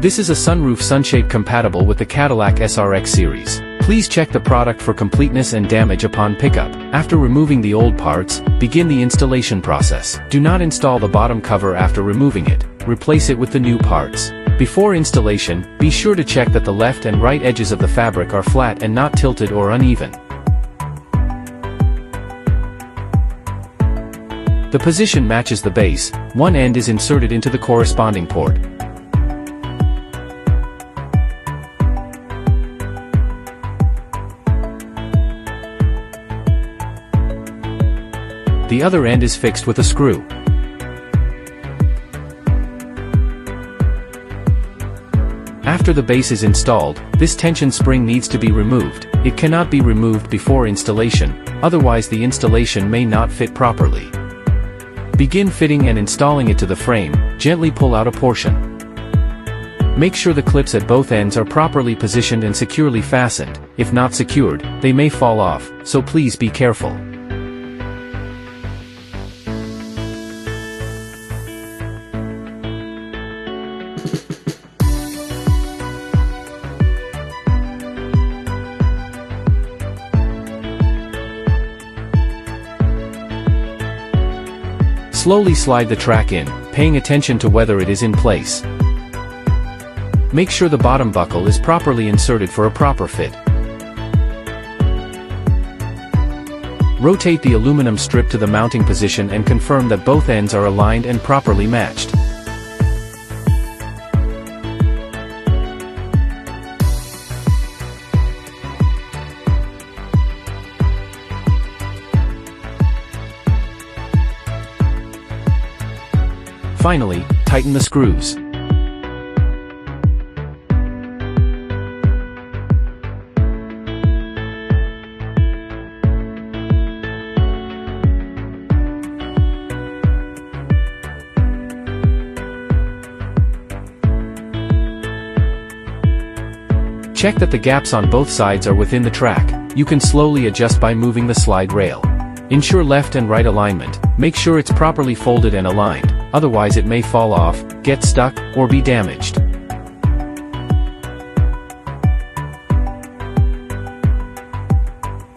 This is a sunroof sunshade compatible with the Cadillac SRX series. Please check the product for completeness and damage upon pickup. After removing the old parts, begin the installation process. Do not install the bottom cover after removing it. Replace it with the new parts. Before installation, be sure to check that the left and right edges of the fabric are flat and not tilted or uneven. The position matches the base. One end is inserted into the corresponding port. The other end is fixed with a screw. After the base is installed, this tension spring needs to be removed. It cannot be removed before installation, otherwise the installation may not fit properly. Begin fitting and installing it to the frame. Gently pull out a portion. Make sure the clips at both ends are properly positioned and securely fastened. If not secured, they may fall off, so please be careful. Slowly slide the track in, paying attention to whether it is in place. Make sure the bottom buckle is properly inserted for a proper fit. Rotate the aluminum strip to the mounting position and confirm that both ends are aligned and properly matched. Finally, tighten the screws. Check that the gaps on both sides are within the track. You can slowly adjust by moving the slide rail. Ensure left and right alignment. Make sure it's properly folded and aligned. Otherwise it may fall off, get stuck, or be damaged.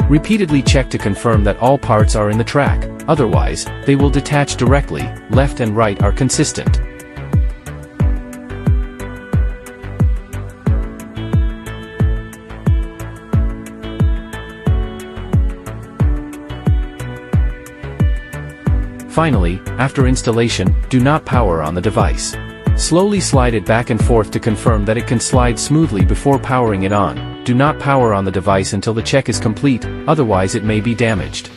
Repeatedly check to confirm that all parts are in the track, otherwise, they will detach directly. Left and right are consistent. Finally, after installation, do not power on the device. Slowly slide it back and forth to confirm that it can slide smoothly before powering it on. Do not power on the device until the check is complete, otherwise it may be damaged.